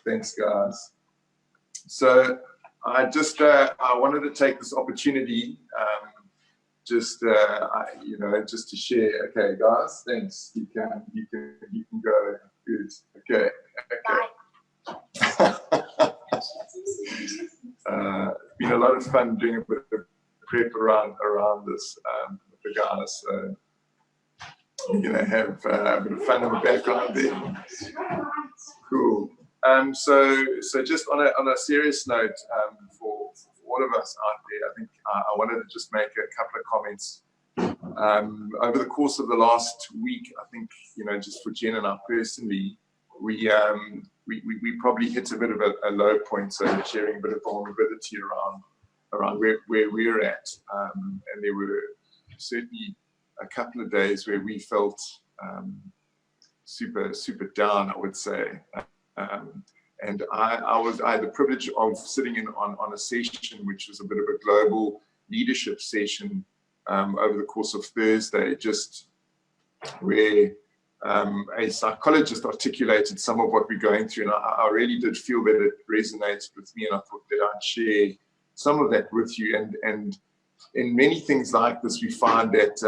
Thanks, guys. So I just I wanted to take this opportunity, just just to share. Okay, guys, thanks. You can go. Good. Okay. It's been a lot of fun doing a bit of prep around this with the guys. So we're gonna have a bit of fun in the background there. Cool. So just on a serious note, for all of us out there, I think I wanted to just make a couple of comments. Over the course of the last week, I think, just for Jen and I personally, we probably hit a bit of a low point, so sharing a bit of vulnerability around where we're at. And there were certainly a couple of days where we felt super down, I would say. And I had the privilege of sitting in on a session which was a bit of a global leadership session over the course of Thursday, just where a psychologist articulated some of what we're going through, and I really did feel that it resonates with me, and I thought that I'd share some of that with you. And in many things like this, we find that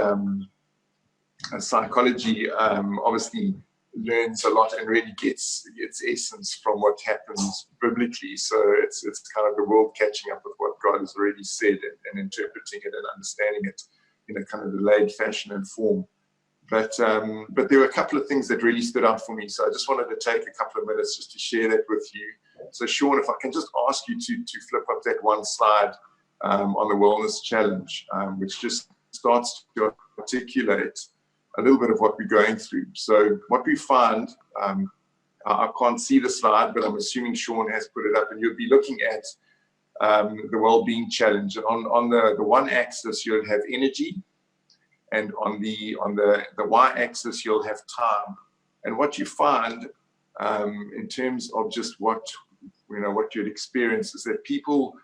psychology obviously learns a lot and really gets its essence from what happens biblically. So it's kind of the world catching up with what God has already said and interpreting it and understanding it in a kind of delayed fashion and form. But there were a couple of things that really stood out for me. So I just wanted to take a couple of minutes just to share that with you. So Sean, if I can just ask you to flip up that one slide on the wellness challenge, which just starts to articulate a little bit of what we're going through. So what we find, I can't see the slide, but I'm assuming Sean has put it up, and you'll be looking at the well-being challenge. And on the one axis, you'll have energy, and on the y-axis, you'll have time. And what you find in terms of just what you'd experience is that people,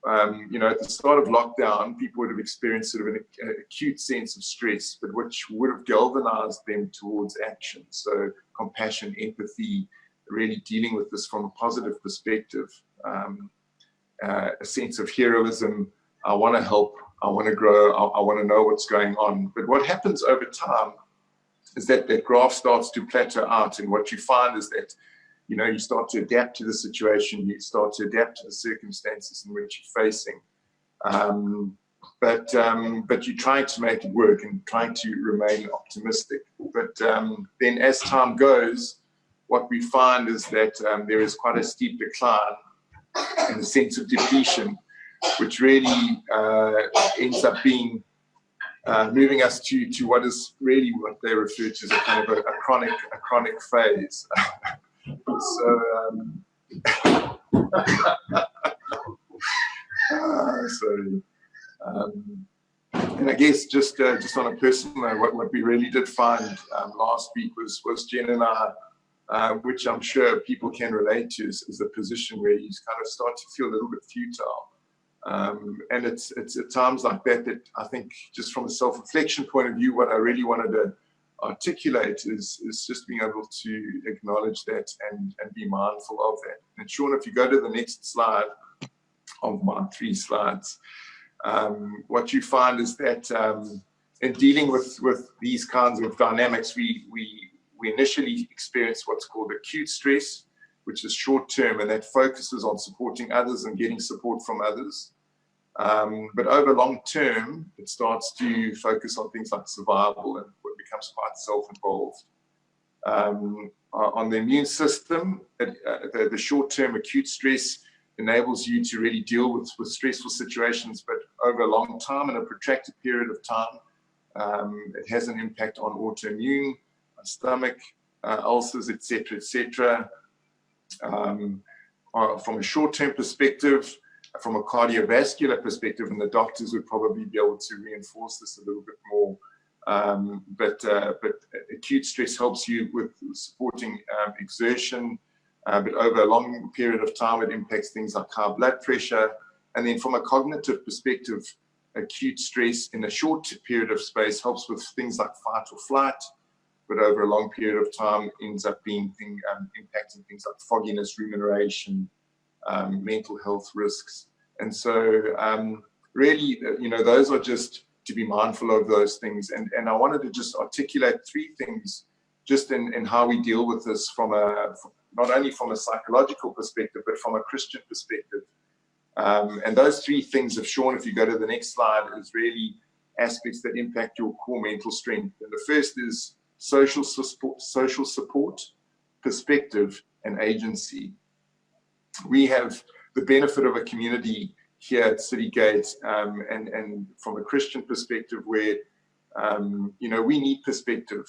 at the start of lockdown, people would have experienced sort of an acute sense of stress, but which would have galvanized them towards action. So compassion, empathy, really dealing with this from a positive perspective, a sense of heroism. I want to help, I want to grow, I want to know what's going on. But what happens over time is that that graph starts to plateau out, and what you find is that you start to adapt to the situation, you start to adapt to the circumstances in which you're facing. But you're trying to make it work and trying to remain optimistic. But then as time goes, what we find is that there is quite a steep decline and a sense of depletion, which really ends up being moving us to what is really what they refer to as a kind of a chronic phase. Sorry. And I guess just on a personal note, what we really did find last week was Jen and I, which I'm sure people can relate to, is a position where you kind of start to feel a little bit futile. And it's at times like that I think, just from a self-reflection point of view, what I really wanted to articulate is just being able to acknowledge that and be mindful of that. And Sean, if you go to the next slide of my 3 slides, what you find is that in dealing with these kinds of dynamics, we initially experience what's called acute stress, which is short term, and that focuses on supporting others and getting support from others. But over long term, it starts to focus on things like survival, and it becomes quite self-involved. On the immune system, the short-term acute stress enables you to really deal with stressful situations, but over a long time, in a protracted period of time, it has an impact on autoimmune, stomach, ulcers, etc., etc. From a short-term perspective, from a cardiovascular perspective, and the doctors would probably be able to reinforce this a little bit more. But acute stress helps you with supporting exertion, but over a long period of time, it impacts things like high blood pressure. And then from a cognitive perspective, acute stress in a short period of space helps with things like fight or flight, but over a long period of time ends up being impacting things like fogginess, rumination, mental health risks. And so really, those are just to be mindful of those things. And I wanted to just articulate 3 things just in how we deal with this from not only from a psychological perspective, but from a Christian perspective. And those 3 things, if you go to the next slide, is really aspects that impact your core mental strength. And the first is social support, perspective, and agency. We have the benefit of a community here at Citygate, and from a Christian perspective, where we need perspective.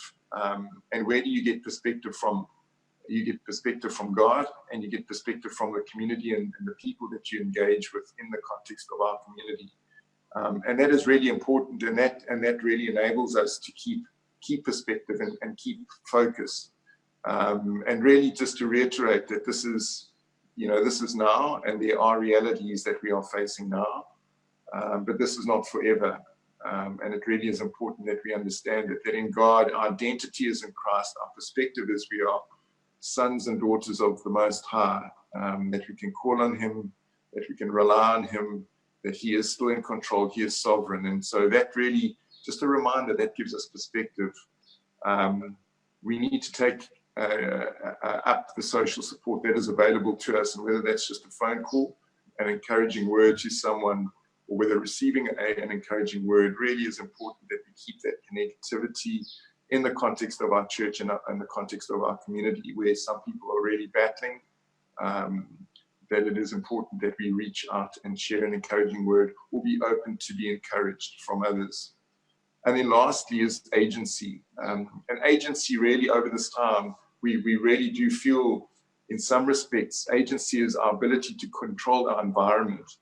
And where do you get perspective from? You get perspective from God, and you get perspective from the community and the people that you engage with in the context of our community. And that is really important, and that really enables us to keep perspective and keep focus. And really just to reiterate that this is now, and there are realities that we are facing now, but this is not forever. And it really is important that we understand that in God, our identity is in Christ, our perspective is we are sons and daughters of the Most High, that we can call on Him, that we can rely on Him, that He is still in control, He is sovereign. And so that really, just a reminder, that gives us perspective. We need to take up the social support that is available to us, and whether that's just a phone call, an encouraging word to someone, or whether receiving an encouraging word, really is important that we keep that connectivity in the context of our church and in the context of our community, where some people are really battling, that it is important that we reach out and share an encouraging word, or be open to be encouraged from others. And then lastly is agency. And agency really over this time, we really do feel, in some respects, agency is our ability to control our environment.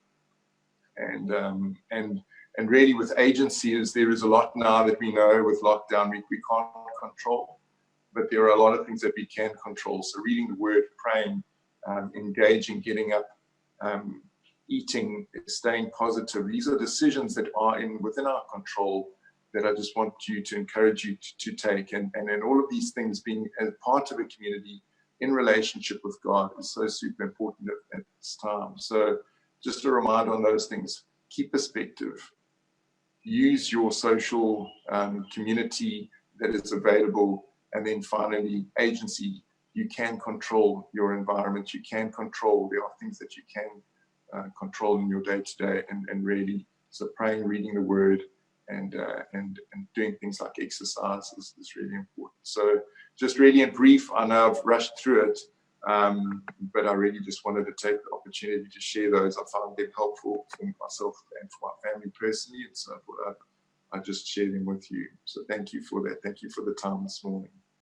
And really with agency there is a lot now that we know with lockdown we can't control, but there are a lot of things that we can control. So reading the word, praying, engaging, getting up, eating, staying positive. These are decisions that are within our control that I just want to encourage you to take. And then all of these things being as part of a community in relationship with God is so super important at this time. So just a reminder on those things. Keep perspective. Use your social community that is available. And then finally, agency. You can control your environment. You can control. There are things that you can control in your day-to-day. And really, so praying, reading the word, and doing things like exercise is really important. So just really in brief, I know I've rushed through it, but I really just wanted to take the opportunity to share those. I found them helpful for myself and for my family personally, and so I thought I'd just share them with you. So thank you for that. Thank you for the time this morning.